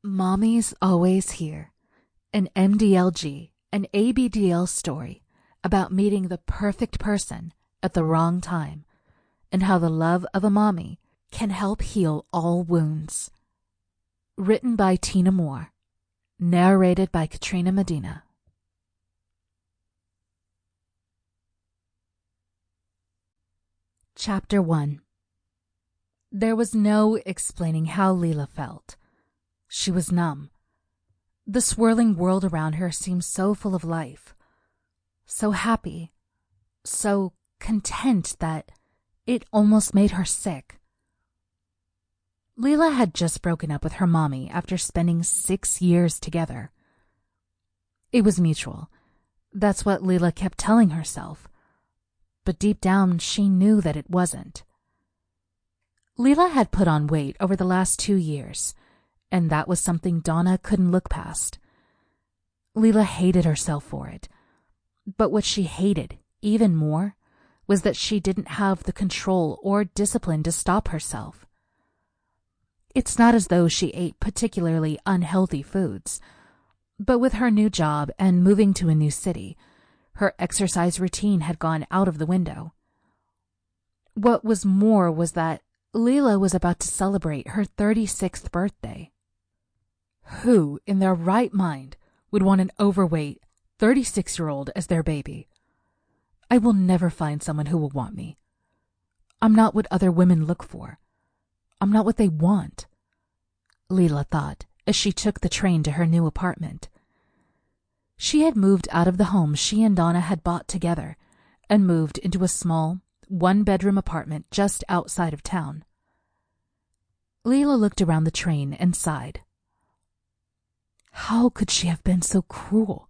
Mommy's Always Here, an MDLG and ABDL story about meeting the perfect person at the wrong time and how the love of a mommy can help heal all wounds. Written by Tina Moore. Narrated by Katrina Medina. Chapter 1. There was no explaining how Leela felt. She was numb. The swirling world around her seemed so full of life, so happy, so content that it almost made her sick. Leela had just broken up with her mommy after spending 6 years together. It was mutual. That's what Leela kept telling herself. But deep down, she knew that it wasn't. Leela had put on weight over the last 2 years, and that was something Donna couldn't look past. Leela hated herself for it. But what she hated, even more, was that she didn't have the control or discipline to stop herself. It's not as though she ate particularly unhealthy foods, but with her new job and moving to a new city, her exercise routine had gone out of the window. What was more was that Leela was about to celebrate her 36th birthday. Who, in their right mind, would want an overweight 36-year-old as their baby? I will never find someone who will want me. I'm not what other women look for. I'm not what they want, Leela thought as she took the train to her new apartment. She had moved out of the home she and Donna had bought together and moved into a small, one-bedroom apartment just outside of town. Leela looked around the train and sighed. How could she have been so cruel?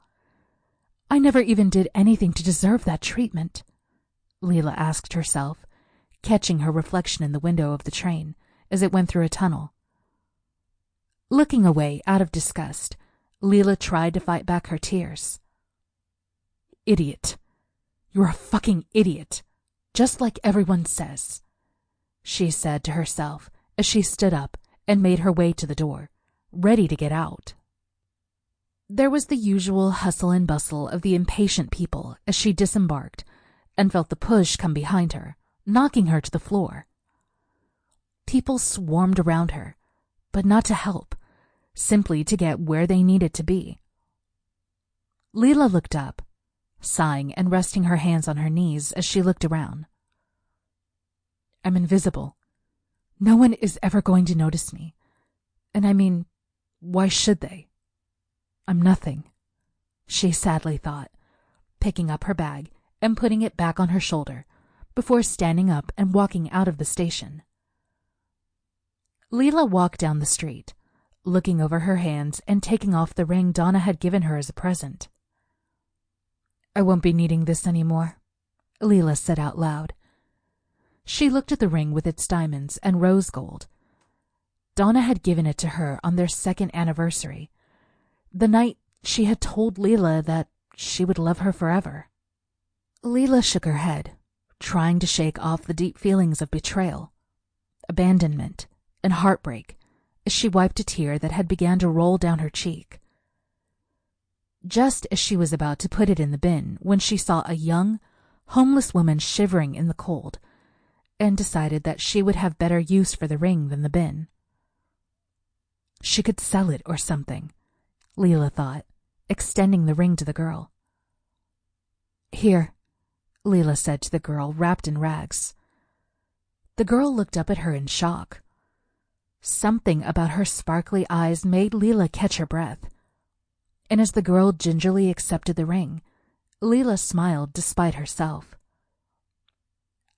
I never even did anything to deserve that treatment, Leela asked herself, catching her reflection in the window of the train as it went through a tunnel. Looking away out of disgust, Leela tried to fight back her tears. Idiot. You're a fucking idiot, just like everyone says, she said to herself as she stood up and made her way to the door, ready to get out. There was the usual hustle and bustle of the impatient people as she disembarked and felt the push come behind her, knocking her to the floor. People swarmed around her, but not to help, simply to get where they needed to be. Leela looked up, sighing and resting her hands on her knees as she looked around. I'm invisible. No one is ever going to notice me. And I mean, why should they? I'm nothing, she sadly thought, picking up her bag and putting it back on her shoulder before standing up and walking out of the station. Leela walked down the street, looking over her hands and taking off the ring Donna had given her as a present. I won't be needing this anymore, Leela said out loud. She looked at the ring with its diamonds and rose gold. Donna had given it to her on their 2nd anniversary, the night she had told Leela that she would love her forever. Leela shook her head, trying to shake off the deep feelings of betrayal, abandonment, and heartbreak as she wiped a tear that had begun to roll down her cheek. Just as she was about to put it in the bin when she saw a young, homeless woman shivering in the cold and decided that she would have better use for the ring than the bin. She could sell it or something, Leela thought, extending the ring to the girl. Here, Leela said to the girl wrapped in rags. The girl looked up at her in shock. Something about her sparkly eyes made Leela catch her breath. And as the girl gingerly accepted the ring, Leela smiled despite herself.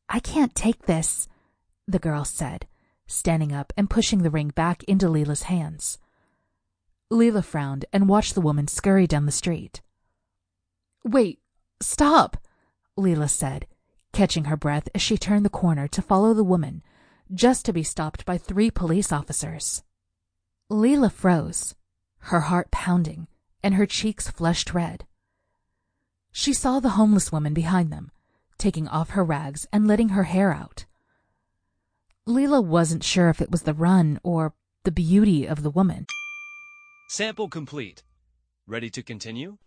I can't take this, the girl said, standing up and pushing the ring back into Leela's hands. Leela frowned and watched the woman scurry down the street. Wait, stop, Leela said, catching her breath as she turned the corner to follow the woman, just to be stopped by 3 police officers. Leela froze, her heart pounding, and her cheeks flushed red. She saw the homeless woman behind them, taking off her rags and letting her hair out. Leela wasn't sure if it was the run or the beauty of the woman. Sample complete. Ready to continue?